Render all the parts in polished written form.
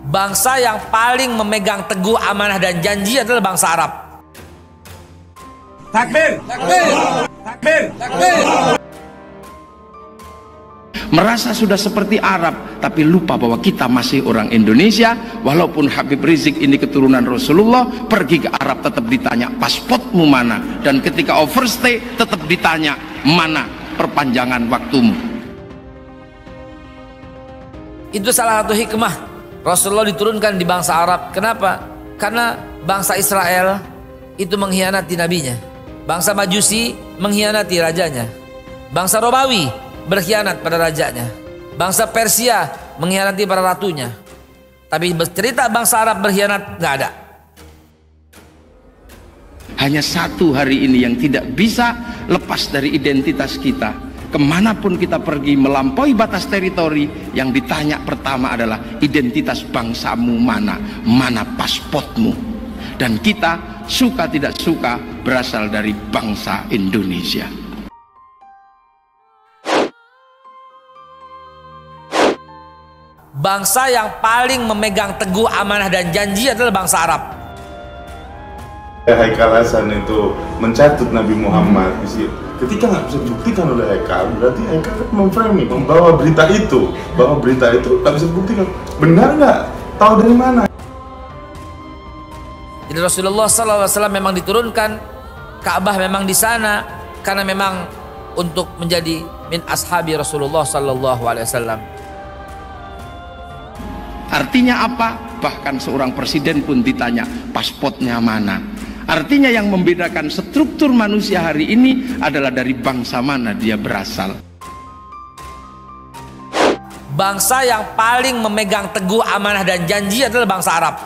Bangsa yang paling memegang teguh amanah dan janji adalah bangsa Arab. Takbir! Takbir! Takbir! Takbir! Merasa sudah seperti Arab, tapi lupa bahwa kita masih orang Indonesia. Walaupun Habib Rizik ini keturunan Rasulullah, pergi ke Arab tetap ditanya pasportmu mana, dan ketika overstay tetap ditanya mana perpanjangan waktumu. Itu salah satu hikmah Rasulullah diturunkan di bangsa Arab. Kenapa? Karena bangsa Israel itu mengkhianati nabinya, bangsa Majusi mengkhianati rajanya, bangsa Romawi berkhianat pada rajanya, bangsa Persia mengkhianati para ratunya. Tapi cerita bangsa Arab berkhianat nggak ada. Hanya satu hari ini yang tidak bisa lepas dari identitas kita. Kemanapun kita pergi melampaui batas teritori, yang ditanya pertama adalah identitas bangsamu mana, mana pasportmu. Dan kita suka tidak suka berasal dari bangsa Indonesia. Bangsa yang paling memegang teguh amanah dan janji adalah bangsa Arab. Haikal Hasan itu mencatut Nabi Muhammad. Ketika nggak bisa dibuktikan oleh Haikal, berarti Haikal memframing, membawa berita itu, bahwa berita itu nggak bisa dibuktikan. Benar nggak? Tahu dari mana? Jadi Rasulullah SAW memang diturunkan, Ka'bah memang di sana karena memang untuk menjadi min ashabi Rasulullah SAW. Artinya apa? Bahkan seorang presiden pun ditanya pasportnya mana. Artinya yang membedakan struktur manusia hari ini adalah dari bangsa mana dia berasal. Bangsa yang paling memegang teguh amanah dan janji adalah bangsa Arab.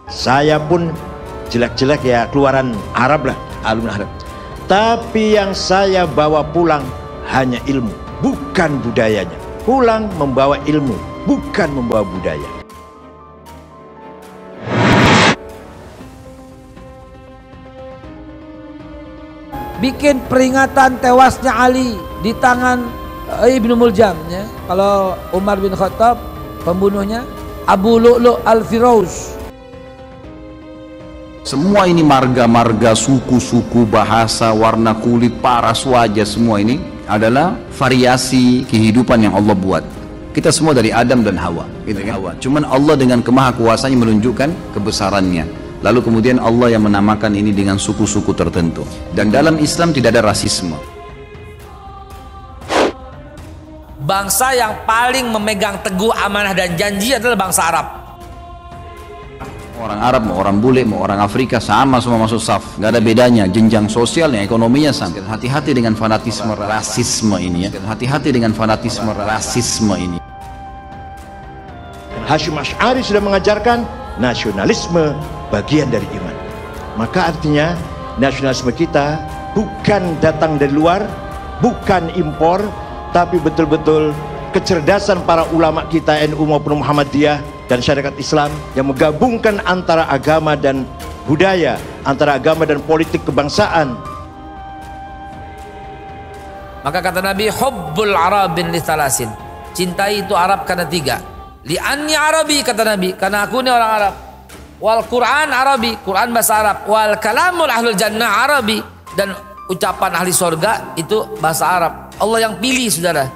Saya pun jelek-jelek ya keluaran Arab lah, alumni Arab. Tapi yang saya bawa pulang hanya ilmu, bukan budayanya. Pulang membawa ilmu, bukan membawa budaya. Bikin peringatan tewasnya Ali di tangan Ibnu Muljam, ya. Kalau Umar bin Khattab pembunuhnya Abu Lu'lu' al-Firauz. Semua ini marga-marga, suku-suku, bahasa, warna kulit, paras wajah, semua ini adalah variasi kehidupan yang Allah buat. Kita semua dari Adam dan Hawa, gitu kan? Cuman Allah dengan kemahakuasaannya menunjukkan kebesarannya. Lalu kemudian Allah yang menamakan ini dengan suku-suku tertentu. Dan dalam Islam tidak ada rasisme. Bangsa yang paling memegang teguh amanah dan janji adalah bangsa Arab. Orang Arab, mau orang bule, mau orang Afrika, sama semua masuk saf. Gak ada bedanya, jenjang sosialnya, ekonominya sama. Hati-hati dengan fanatisme rasisme ini, ya. Hati-hati dengan fanatisme rasisme ini. Hasyim Asy'ari sudah mengajarkan nasionalisme bagian dari iman. Maka artinya nasionalisme kita bukan datang dari luar, bukan impor, tapi betul-betul kecerdasan para ulama kita NU maupun Muhammadiyah dan syariat Islam yang menggabungkan antara agama dan budaya, antara agama dan politik kebangsaan. Maka kata Nabi, hubbul arabin li thalasin, cintai itu Arab karena tiga. Li'anni Arabi, kata Nabi, karena aku ini orang Arab. Wal Quran Arabi, Quran bahasa Arab. Wal kalamul ahlul jannah Arabi, dan ucapan ahli surga itu bahasa Arab. Allah yang pilih, saudara.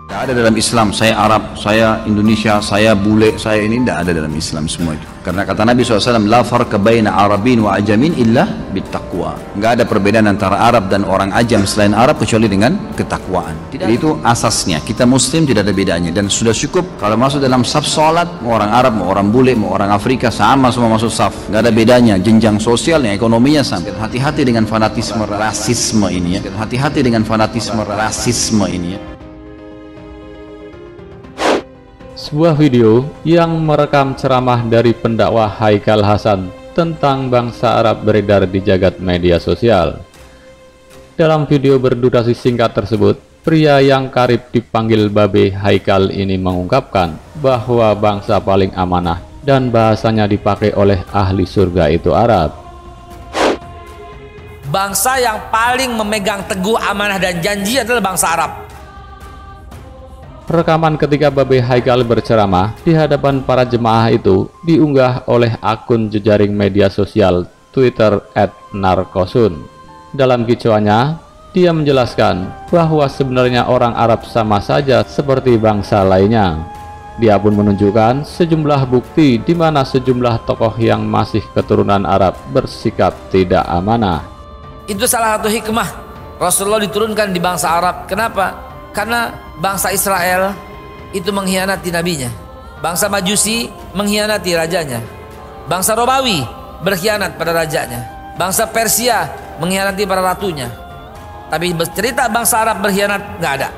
Tidak ada dalam Islam, saya Arab, saya Indonesia, saya bule, saya ini tidak ada dalam Islam semua itu. Karena kata Nabi SAW, la farqa baina arabin wa ajamin illa bittaqwa. Nggak ada perbedaan antara Arab dan orang ajam selain Arab kecuali dengan ketakwaan. Jadi itu asasnya. Kita Muslim tidak ada bedanya, dan sudah cukup kalau masuk dalam saf sholat, mau orang Arab, mau orang bule, mau orang Afrika, sama semua masuk saf. Nggak ada bedanya, jenjang sosialnya, ekonominya sama. Hati-hati dengan fanatisme rasisme ini, ya. Hati-hati dengan fanatisme rasisme ini, ya. Sebuah video yang merekam ceramah dari pendakwah Haikal Hasan tentang bangsa Arab beredar di jagat media sosial. Dalam video berdurasi singkat tersebut, pria yang karib dipanggil Babe Haikal ini mengungkapkan bahwa bangsa paling amanah dan bahasanya dipakai oleh ahli surga itu Arab. Bangsa yang paling memegang teguh amanah dan janji adalah bangsa Arab. Rekaman ketika Babe Haikal berceramah di hadapan para jemaah itu diunggah oleh akun jejaring media sosial Twitter @narkosun. Dalam kicauannya, dia menjelaskan bahwa sebenarnya orang Arab sama saja seperti bangsa lainnya. Dia pun menunjukkan sejumlah bukti di mana sejumlah tokoh yang masih keturunan Arab bersikap tidak amanah. Itu salah satu hikmah Rasulullah diturunkan di bangsa Arab. Kenapa? Karena bangsa Israel itu mengkhianati nabinya. Bangsa Majusi mengkhianati rajanya. Bangsa Romawi berkhianat pada rajanya. Bangsa Persia mengkhianati para ratunya. Tapi cerita bangsa Arab berkhianat nggak ada.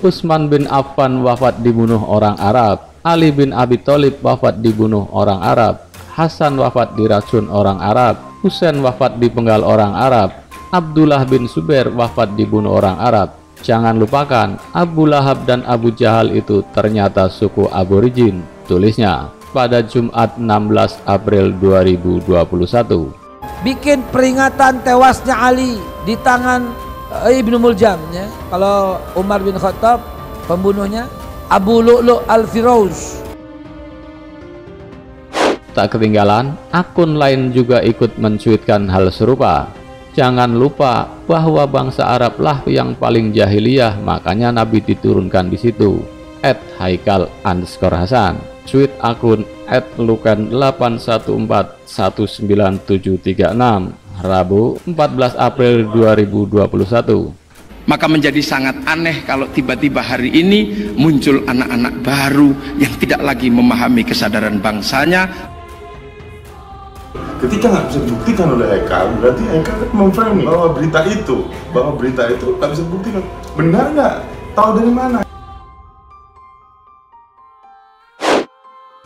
Utsman bin Affan wafat dibunuh orang Arab. Ali bin Abi Thalib wafat dibunuh orang Arab. Hasan wafat diracun orang Arab. Husain wafat dipenggal orang Arab. Abdullah bin Zubair wafat dibunuh orang Arab. Jangan lupakan, Abu Lahab dan Abu Jahal itu ternyata suku aborigin, tulisnya pada Jumat 16 April 2021. Bikin peringatan tewasnya Ali di tangan Ibnu Muljam, ya. Kalau Umar bin Khattab pembunuhnya Abu Lu'lu' al-Firauz. Tak ketinggalan, akun lain juga ikut mencuitkan hal serupa. Jangan lupa bahwa bangsa Arab lah yang paling jahiliyah, makanya Nabi diturunkan di situ. @haikal_hasan. Tweet akun @lukan81419736 Rabu 14 April 2021. Maka menjadi sangat aneh kalau tiba-tiba hari ini muncul anak-anak baru yang tidak lagi memahami kesadaran bangsanya. Ketika nggak bisa dibuktikan oleh Haikal, berarti Haikal kan memframing bahwa berita itu nggak bisa dibuktikan. Benar nggak? Tahu dari mana?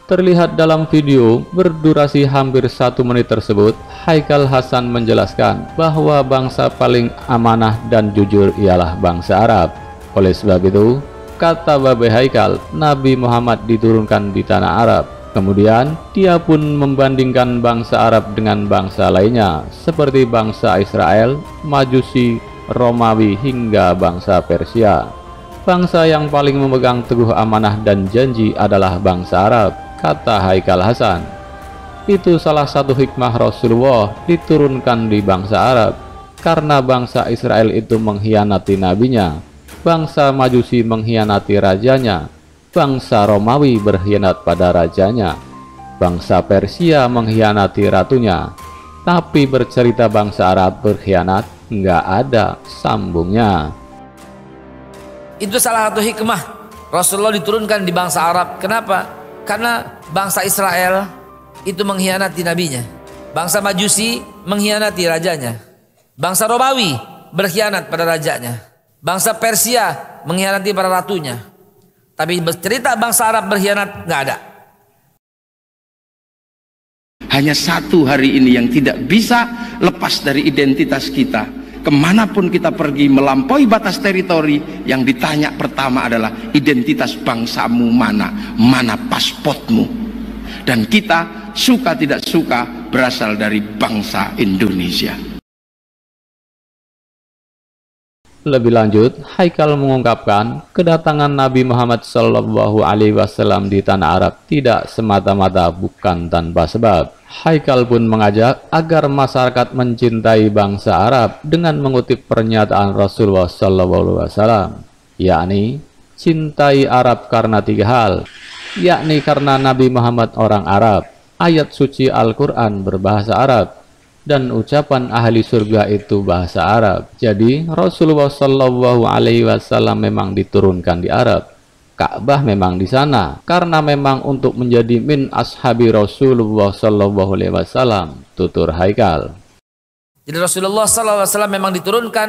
Terlihat dalam video berdurasi hampir 1 menit tersebut, Haikal Hasan menjelaskan bahwa bangsa paling amanah dan jujur ialah bangsa Arab. Oleh sebab itu, kata Babe Haikal, Nabi Muhammad diturunkan di tanah Arab. Kemudian, dia pun membandingkan bangsa Arab dengan bangsa lainnya, seperti bangsa Israel, Majusi, Romawi, hingga bangsa Persia. Bangsa yang paling memegang teguh amanah dan janji adalah bangsa Arab, kata Haikal Hasan. Itu salah satu hikmah Rasulullah diturunkan di bangsa Arab, karena bangsa Israel itu mengkhianati nabinya, bangsa Majusi mengkhianati rajanya, bangsa Romawi berkhianat pada rajanya, bangsa Persia mengkhianati ratunya. Tapi bercerita bangsa Arab berkhianat, nggak ada sambungnya. Itu salah satu hikmah Rasulullah diturunkan di bangsa Arab. Kenapa? Karena bangsa Israel itu mengkhianati nabinya. Bangsa Majusi mengkhianati rajanya. Bangsa Romawi berkhianat pada rajanya. Bangsa Persia mengkhianati para ratunya. Tapi bercerita bangsa Arab berkhianat nggak ada. Hanya satu hari ini yang tidak bisa lepas dari identitas kita. Kemanapun kita pergi melampaui batas teritori, yang ditanya pertama adalah identitas bangsamu mana pasportmu. Dan kita suka tidak suka berasal dari bangsa Indonesia. Lebih lanjut, Haikal mengungkapkan kedatangan Nabi Muhammad SAW di tanah Arab tidak semata-mata bukan tanpa sebab. Haikal pun mengajak agar masyarakat mencintai bangsa Arab dengan mengutip pernyataan Rasulullah SAW, yakni cintai Arab karena 3 hal, yakni karena Nabi Muhammad orang Arab, ayat suci Al-Quran berbahasa Arab, dan ucapan ahli surga itu bahasa Arab. Jadi Rasulullah SAW memang diturunkan di Arab. Ka'bah memang di sana karena memang untuk menjadi min ashabi Rasulullah SAW, tutur Haikal. Jadi Rasulullah SAW memang diturunkan,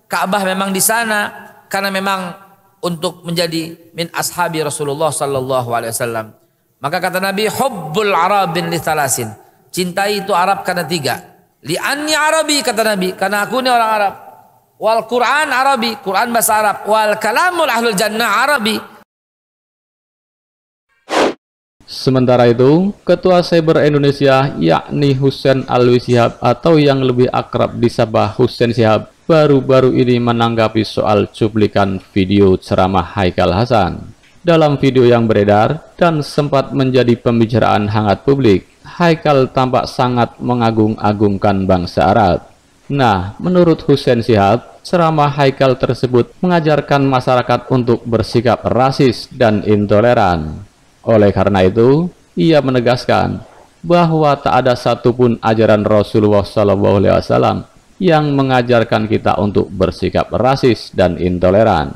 Ka'bah memang di sana karena memang untuk menjadi min ashabi Rasulullah SAW. Maka kata Nabi, hubbul arabin li thalasin. Cintai itu Arab karena 3. Li'anni Arabi, kata Nabi, karena aku ini orang Arab. Wal Quran Arabi, Quran bahasa Arab. Wal kalamul ahlul jannah Arabi. Sementara itu, Ketua Cyber Indonesia yakni Husain Alwi Shihab atau yang lebih akrab disapa Husain Shihab baru-baru ini menanggapi soal cuplikan video ceramah Haikal Hasan. Dalam video yang beredar dan sempat menjadi pembicaraan hangat publik, Haikal tampak sangat mengagung-agungkan bangsa Arab. Nah, menurut Husain Shihab, ceramah Haikal tersebut mengajarkan masyarakat untuk bersikap rasis dan intoleran. Oleh karena itu, ia menegaskan bahwa tak ada satupun ajaran Rasulullah SAW yang mengajarkan kita untuk bersikap rasis dan intoleran.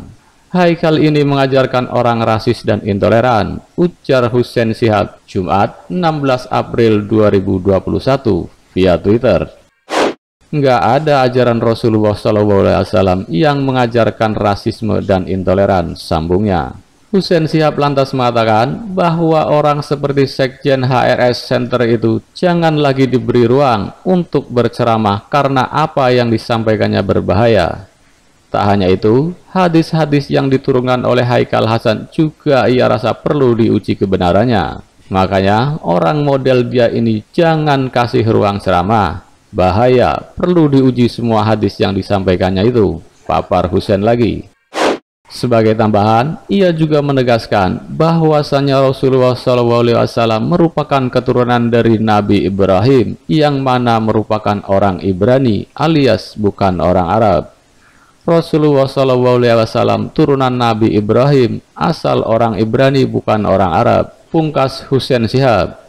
Haikal ini mengajarkan orang rasis dan intoleran, ujar Husain Shihab Jumat 16 April 2021 via Twitter. Nggak ada ajaran Rasulullah SAW yang mengajarkan rasisme dan intoleran, sambungnya. Husain Shihab lantas mengatakan bahwa orang seperti Sekjen HRS Center itu jangan lagi diberi ruang untuk berceramah karena apa yang disampaikannya berbahaya. Tak hanya itu, hadis-hadis yang diturunkan oleh Haikal Hasan juga ia rasa perlu diuji kebenarannya. Makanya orang model dia ini jangan kasih ruang ceramah. Bahaya, perlu diuji semua hadis yang disampaikannya itu, papar Husain lagi. Sebagai tambahan, ia juga menegaskan bahwasannya Rasulullah SAW merupakan keturunan dari Nabi Ibrahim yang mana merupakan orang Ibrani alias bukan orang Arab. Rasulullah SAW turunan Nabi Ibrahim, asal orang Ibrani bukan orang Arab, pungkas Husain Shihab.